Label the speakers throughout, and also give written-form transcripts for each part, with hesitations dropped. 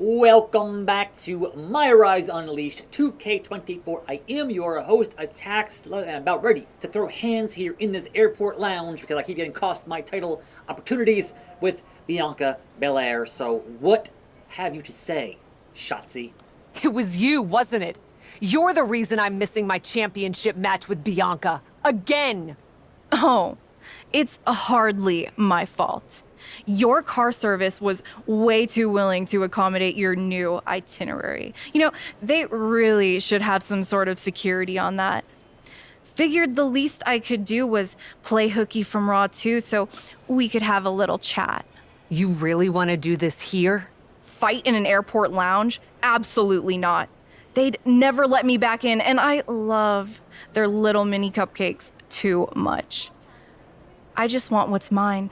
Speaker 1: Welcome back to MyRise Unleashed 2K24. I am your host, attackslug, and I'm about ready to throw hands here in this airport lounge because I keep getting cost my title opportunities with Bianca Belair. So what have you to say, Shotzi?
Speaker 2: It was you, wasn't it? You're the reason I'm missing my championship match with Bianca. Again!
Speaker 3: Oh, it's hardly my fault. Your car service was way too willing to accommodate your new itinerary. They really should have some sort of security on that. Figured the least I could do was play hooky from Raw 2 so we could have a little chat.
Speaker 2: You really want to do this here?
Speaker 3: Fight in an airport lounge? Absolutely not. They'd never let me back in, and I love their little mini cupcakes too much. I just want what's mine.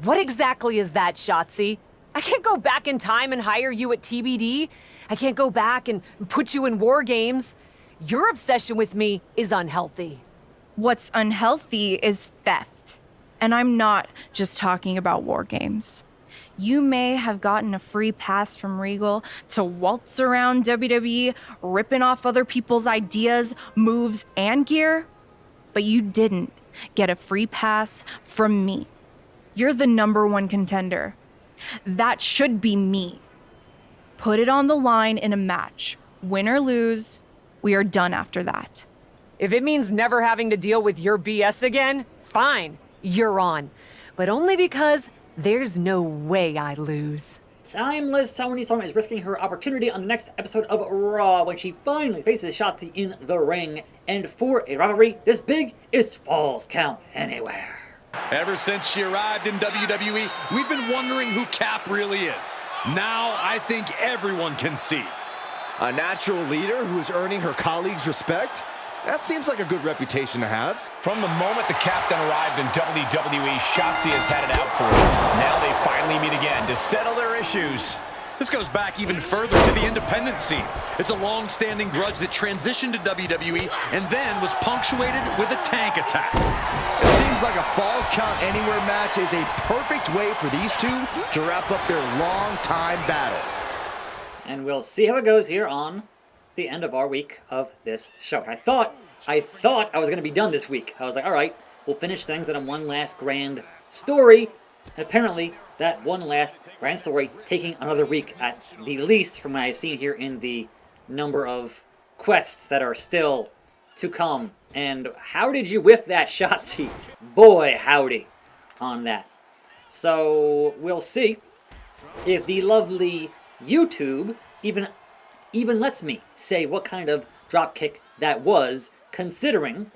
Speaker 2: What exactly is that, Shotzi? I can't go back in time and hire you at TBD. I can't go back and put you in war games. Your obsession with me is unhealthy.
Speaker 3: What's unhealthy is theft. And I'm not just talking about war games. You may have gotten a free pass from Regal to waltz around WWE, ripping off other people's ideas, moves, and gear, but you didn't get a free pass from me. You're the #1 contender. That should be me. Put it on the line in a match. Win or lose, we are done after that.
Speaker 2: If it means never having to deal with your BS again, fine, you're on. But only because there's no way I lose.
Speaker 1: Timeless Toni Storm is risking her opportunity on the next episode of Raw when she finally faces Shotzi in the ring. And for a rivalry this big, it's Falls Count Anywhere.
Speaker 4: Ever since she arrived in WWE, we've been wondering who Cap really is. Now, I think everyone can see.
Speaker 5: A natural leader who is earning her colleagues' respect? That seems like a good reputation to have.
Speaker 6: From the moment the captain arrived in WWE, Shotzi has had it out for her. Now they finally meet again to settle their issues.
Speaker 4: This goes back even further to the independent scene. It's a long-standing grudge that transitioned to WWE and then was punctuated with a tank attack.
Speaker 5: It seems like a Falls Count Anywhere match is a perfect way for these two to wrap up their long-time battle.
Speaker 1: And we'll see how it goes here on the end of our week of this show. I thought I was going to be done this week. I was like, all right, we'll finish things on one last grand story. And apparently, that one last grand story taking another week at the least from what I've seen here in the number of quests that are still to come. And how did you whiff that, Shotzi? Boy, howdy on that. So, we'll see if the lovely YouTube even lets me say what kind of dropkick that was, considering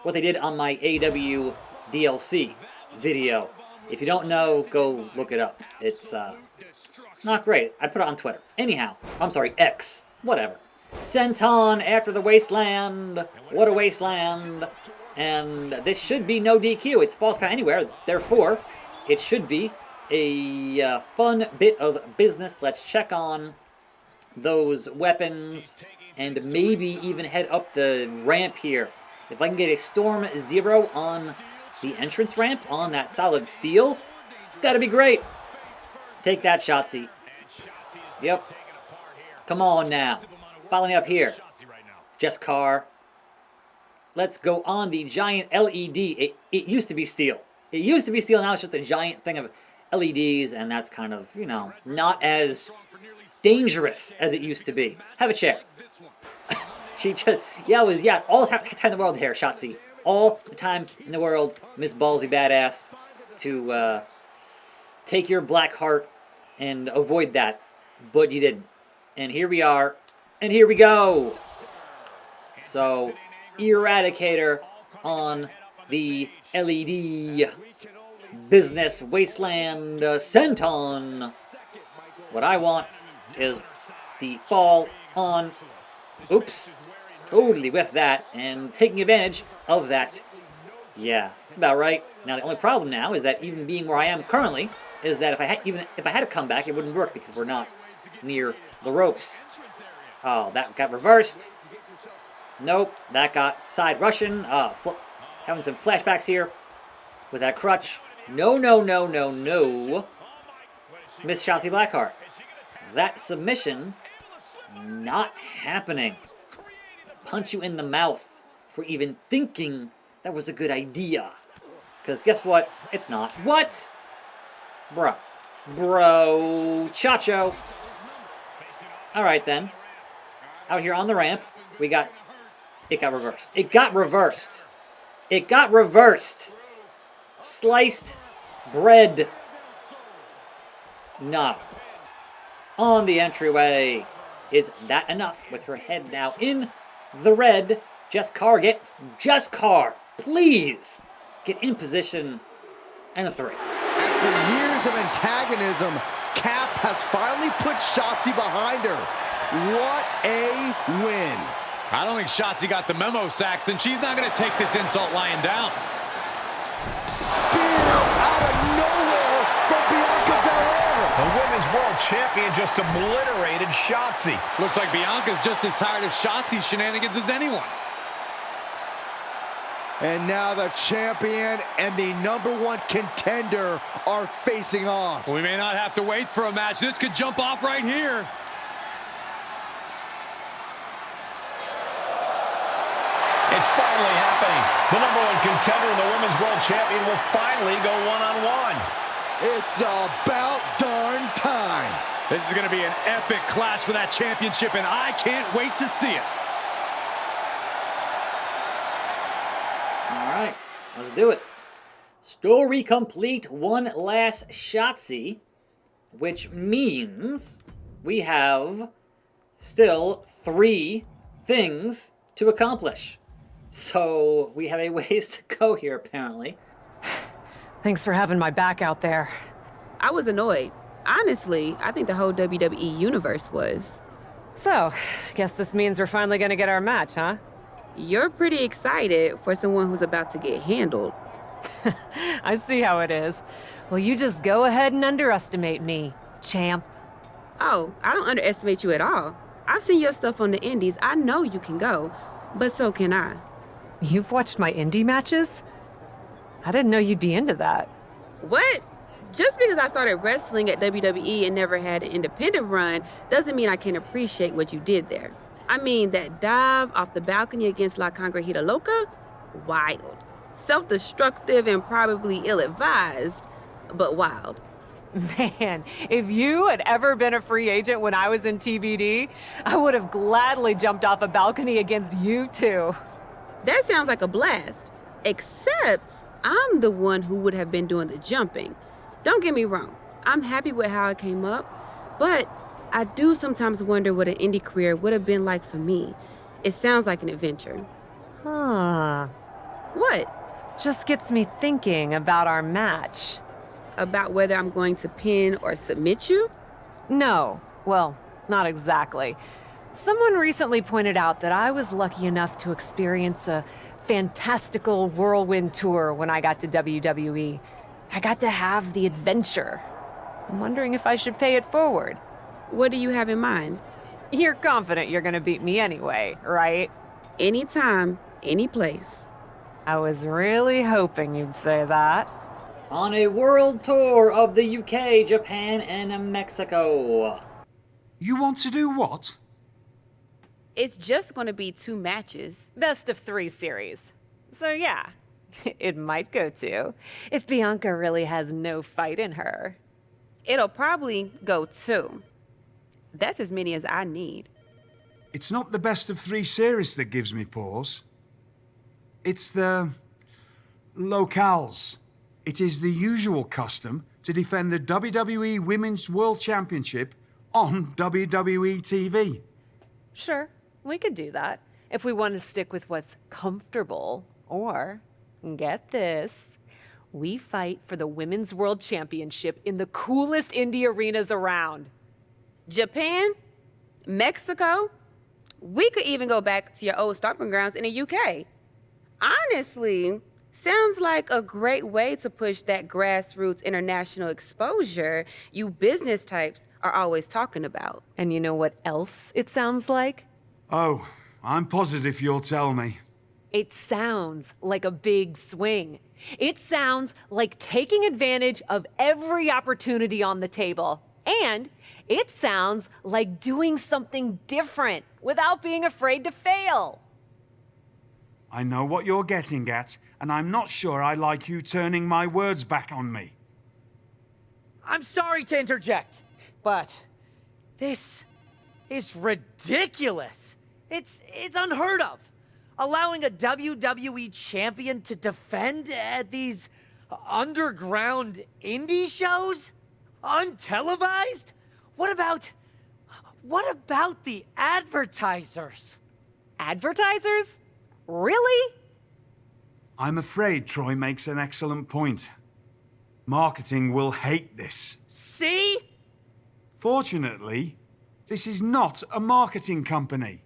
Speaker 1: what they did on my AW DLC video. If you don't know, go look it up. It's not great. I put it on Twitter. Anyhow, I'm sorry, X. Whatever. Senton after the wasteland. What a wasteland. And this should be no DQ. It's Falls Count Anywhere. Therefore, it should be a fun bit of business. Let's check on those weapons and maybe even head up the ramp here. If I can get a Storm Zero on the entrance ramp on that solid steel, that'd be great. Take that, Shotzi. Yep. Come on now. Follow me up here. Jess Carr. Let's go on the giant LED. It used to be steel. It used to be steel, now it's just a giant thing of LEDs, and that's kind of, not as dangerous as it used to be. Have a chair. She just, all the time in the world here, Shotzi. All the time in the world, Miss Ballsy Badass, to take your black heart and avoid that. But you didn't. And here we are. And here we go. So, Eradicator on the LED business wasteland senton. What I want is the fall on. Oops. Totally with that and taking advantage of that. Yeah, that's about right. Now the only problem now is that even being where I am currently is that if I had to come back, it wouldn't work because we're not near the ropes. Oh, that got reversed. Nope, that got side Russian. Having some flashbacks here with that crutch. No. Miss Shotzi Blackheart. that submission, not happening. Punch you in the mouth for even thinking that was a good idea. Because guess what? It's not. What? Bro, Chacho. Alright then. Out here on the ramp, we got... It got reversed. It got reversed. It got reversed. Sliced bread. No. On the entryway. Is that enough? With her head now in the red. Just Car, please get in position. And a 3.
Speaker 5: After years of antagonism, Cap has finally put Shotzi behind her. What a win.
Speaker 4: I don't think Shotzi got the memo, Saxton. She's not going to take this insult lying down.
Speaker 5: Spear out of nowhere from Bianca Belair.
Speaker 6: The Women's World Champion just obliterated Shotzi.
Speaker 4: Looks like Bianca's just as tired of Shotzi's shenanigans as anyone.
Speaker 5: And now the champion and the #1 contender are facing off.
Speaker 4: We may not have to wait for a match. This could jump off right here.
Speaker 6: It's finally happening. The #1 contender and the Women's World Champion will finally go one-on-one.
Speaker 5: It's about darn time.
Speaker 4: This is going to be an epic clash for that championship, and I can't wait to see it.
Speaker 1: All right, let's do it. Story complete. One last Shotzi, which means we have still 3 things to accomplish. So we have a ways to go here, apparently.
Speaker 2: Thanks for having my back out there.
Speaker 7: I was annoyed. Honestly, I think the whole WWE universe was.
Speaker 2: So, guess this means we're finally gonna get our match, huh?
Speaker 7: You're pretty excited for someone who's about to get handled.
Speaker 2: I see how it is. Well, you just go ahead and underestimate me, champ.
Speaker 7: Oh, I don't underestimate you at all. I've seen your stuff on the indies. I know you can go, but so can I.
Speaker 2: You've watched my indie matches? I didn't know you'd be into that.
Speaker 7: What? Just because I started wrestling at WWE and never had an independent run doesn't mean I can't appreciate what you did there. I mean, that dive off the balcony against La Congrejita Loca? Wild. Self-destructive and probably ill-advised, but wild.
Speaker 2: Man, if you had ever been a free agent when I was in TBD, I would have gladly jumped off a balcony against you too.
Speaker 7: That sounds like a blast. Except I'm the one who would have been doing the jumping. Don't get me wrong, I'm happy with how it came up, but I do sometimes wonder what an indie career would have been like for me. It sounds like an adventure.
Speaker 2: Huh.
Speaker 7: What?
Speaker 2: Just gets me thinking about our match.
Speaker 7: About whether I'm going to pin or submit you?
Speaker 2: No, well, not exactly. Someone recently pointed out that I was lucky enough to experience a fantastical whirlwind tour when I got to WWE. I got to have the adventure. I'm wondering if I should pay it forward.
Speaker 7: What do you have in mind?
Speaker 2: You're confident you're gonna beat me anyway, right?
Speaker 7: Anytime, any place.
Speaker 2: I was really hoping you'd say that.
Speaker 1: On a world tour of the UK, Japan, and Mexico.
Speaker 8: You want to do what?
Speaker 7: It's just going to be 2 matches.
Speaker 2: Best of 3 series. So yeah, it might go 2, if Bianca really has no fight in her.
Speaker 7: It'll probably go 2. That's as many as I need.
Speaker 8: It's not the best of 3 series that gives me pause. It's the locales. It is the usual custom to defend the WWE Women's World Championship on WWE TV.
Speaker 2: Sure, we could do that if we want to stick with what's comfortable. Or, get this, we fight for the Women's World Championship in the coolest indie arenas around.
Speaker 7: Japan? Mexico? We could even go back to your old stomping grounds in the UK. Honestly, sounds like a great way to push that grassroots international exposure you business types are always talking about.
Speaker 2: And you know what else it sounds like?
Speaker 8: Oh, I'm positive you'll tell me.
Speaker 2: It sounds like a big swing. It sounds like taking advantage of every opportunity on the table. And it sounds like doing something different without being afraid to fail.
Speaker 8: I know what you're getting at, and I'm not sure I like you turning my words back on me.
Speaker 9: I'm sorry to interject, but this is ridiculous. It's unheard of. Allowing a WWE champion to defend at these underground indie shows? Untelevised? What about the advertisers?
Speaker 2: Advertisers? Really?
Speaker 8: I'm afraid Troy makes an excellent point. Marketing will hate this.
Speaker 9: See?
Speaker 8: Fortunately, this is not a marketing company.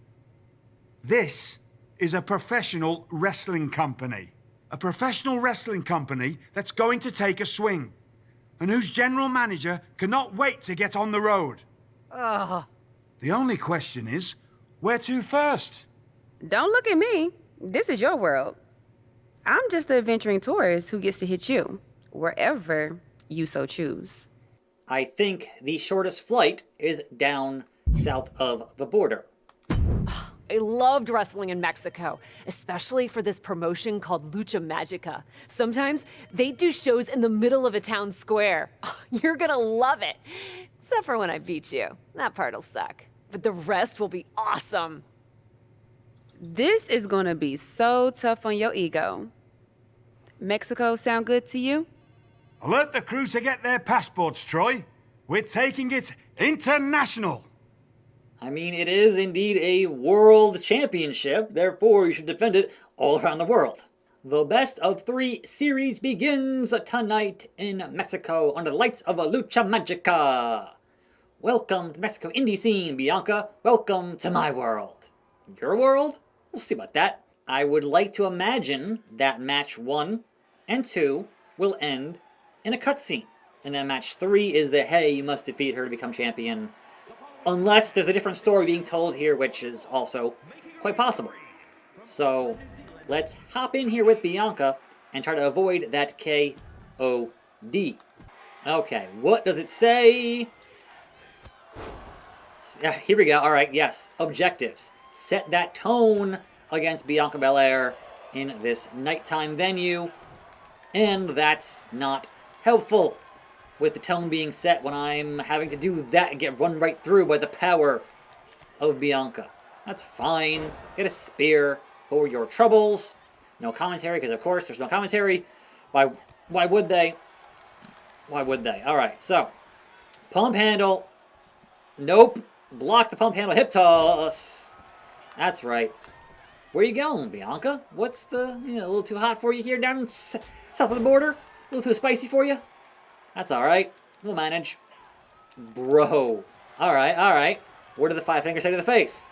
Speaker 8: This is a professional wrestling company. A professional wrestling company that's going to take a swing, and whose general manager cannot wait to get on the road. The only question is, where to first?
Speaker 7: Don't look at me. This is your world. I'm just the adventuring tourist who gets to hit you, wherever you so choose.
Speaker 1: I think the shortest flight is down south of the border.
Speaker 2: I loved wrestling in Mexico, especially for this promotion called Lucha Magica. Sometimes they do shows in the middle of a town square. You're gonna love it. Except for when I beat you. That part'll suck. But the rest will be awesome.
Speaker 7: This is gonna be so tough on your ego. Mexico sound good to you?
Speaker 8: Alert the crew to get their passports, Troy. We're taking it international.
Speaker 1: I mean, it is indeed a world championship, therefore you should defend it all around the world. The best of 3 series begins tonight in Mexico under the lights of a Lucha Magica. Welcome to Mexico indie scene, Bianca. Welcome to my world. Your world? We'll see about that. I would like to imagine that match 1 and 2 will end in a cutscene. And then match 3 is the, hey, you must defeat her to become champion. Unless there's a different story being told here, which is also quite possible. So, let's hop in here with Bianca and try to avoid that KOD. Okay, what does it say? Here we go. Alright, yes. Objectives. Set that tone against Bianca Belair in this nighttime venue. And that's not helpful, with the tone being set when I'm having to do that and get run right through by the power of Bianca. That's fine. Get a spear for your troubles. No commentary, because of course there's no commentary. Why would they? Why would they? Alright, so. Pump handle. Nope. Block the pump handle. Hip toss. That's right. Where you going, Bianca? What's the, a little too hot for you here down south of the border? A little too spicy for you? That's alright. We'll manage. Bro. Alright. What did the 5 fingers say to the face?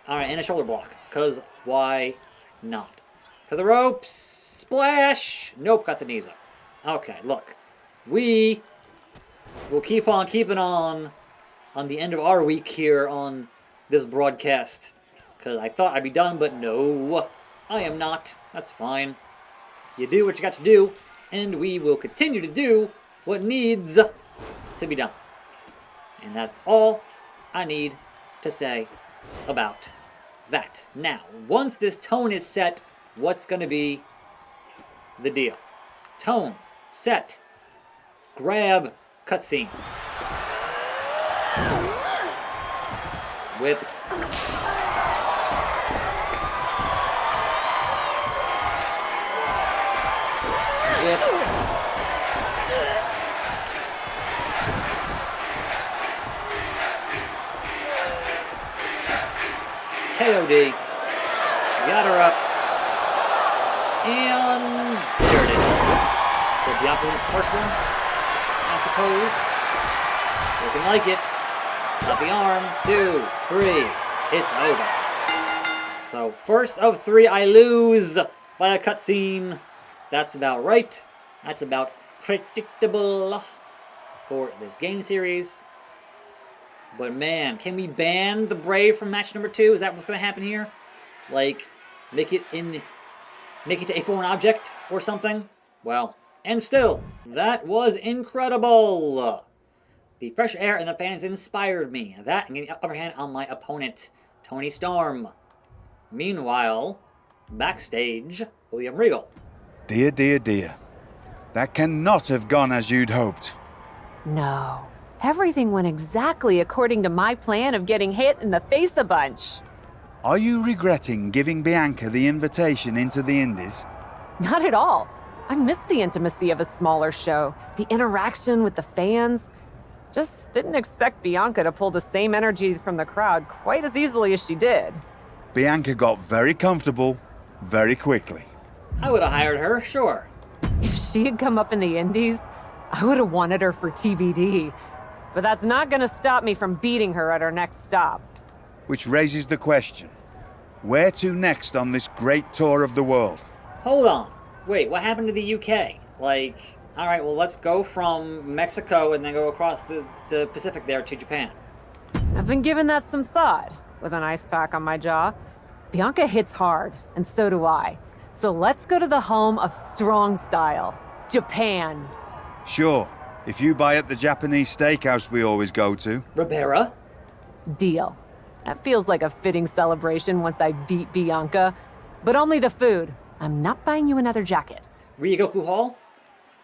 Speaker 1: Alright, and a shoulder block. Because why not? To the ropes. Splash. Nope, got the knees up. Okay, look. We will keep on keeping on the end of our week here on this broadcast. Because I thought I'd be done, but no. I am not. That's fine. You do what you got to do. And we will continue to do what needs to be done. And that's all I need to say about that. Now, once this tone is set, what's going to be the deal? Tone, set, grab, cutscene. Whip. Whip. KOD. Got her up. And there it is. So Bianca wins the first one, I suppose. Looking like it. Up the arm. 2, 3. It's over. So first of 3, I lose by a cutscene. That's about right. That's about predictable for this game series. But man, can we ban the Brave from match number 2? Is that what's going to happen here? Like, make it to a foreign object or something? Well, and still, that was incredible. The fresh air and the fans inspired me. That and getting the upper hand on my opponent, Toni Storm. Meanwhile, backstage, William Regal.
Speaker 10: Dear, dear, dear. That cannot have gone as you'd hoped.
Speaker 2: No. Everything went exactly according to my plan of getting hit in the face a bunch.
Speaker 10: Are you regretting giving Bianca the invitation into the Indies?
Speaker 2: Not at all. I missed the intimacy of a smaller show, the interaction with the fans. Just didn't expect Bianca to pull the same energy from the crowd quite as easily as she did.
Speaker 10: Bianca got very comfortable very quickly.
Speaker 1: I would have hired her, sure.
Speaker 2: If she had come up in the Indies, I would have wanted her for TBD. But that's not gonna stop me from beating her at our next stop.
Speaker 10: Which raises the question, where to next on this great tour of the world?
Speaker 1: Hold on. Wait, what happened to the UK? Like, alright, well, let's go from Mexico and then go across the Pacific there to Japan.
Speaker 2: I've been giving that some thought, with an ice pack on my jaw. Bianca hits hard, and so do I. So let's go to the home of strong style, Japan.
Speaker 10: Sure, if you buy at the Japanese steakhouse we always go to.
Speaker 1: Ribera?
Speaker 2: Deal. That feels like a fitting celebration once I beat Bianca. But only the food. I'm not buying you another jacket.
Speaker 1: Ryogoku Hall,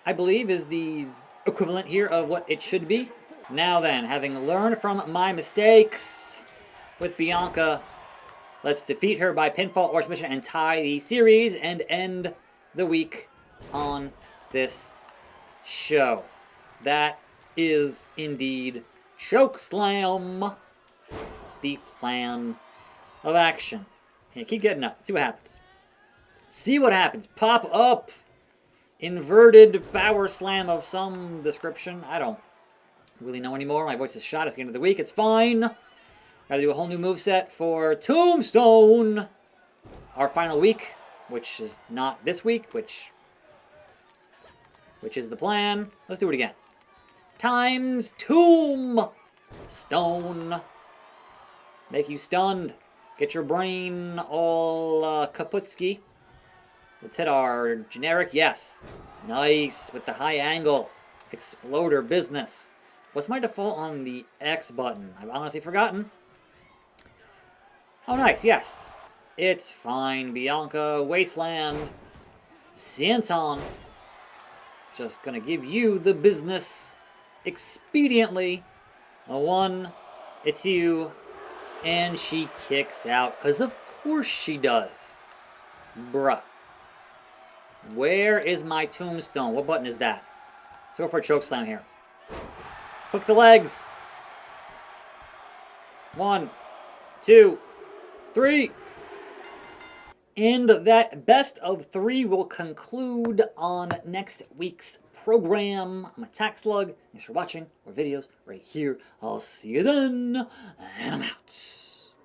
Speaker 1: I believe, is the equivalent here of what it should be. Now then, having learned from my mistakes with Bianca, let's defeat her by pinfall or submission and tie the series and end the week on this show. That is indeed Chokeslam, the plan of action. Yeah, keep getting up. See what happens. See what happens. Pop up. Inverted power slam of some description. I don't really know anymore. My voice is shot. It's the end of the week. It's fine. Gotta do a whole new moveset for Tombstone. Our final week, which is not this week, which is the plan. Let's do it again. Times Tombstone. Make you stunned. Get your brain all kaputski. Let's hit our generic. Yes. Nice. With the high angle. Exploder business. What's my default on the X button? I've honestly forgotten. Oh, nice. Yes. It's fine. Bianca. Wasteland. Santon. Just gonna give you the business expediently. A 1. It's you. And she kicks out. Because of course she does. Bruh. Where is my tombstone? What button is that? Let's go for a chokeslam here. Hook the legs. 1, 2, 3. And that best of 3 will conclude on next week's program. I'm attackslug. Thanks for watching. More videos right here. I'll see you then. And I'm out.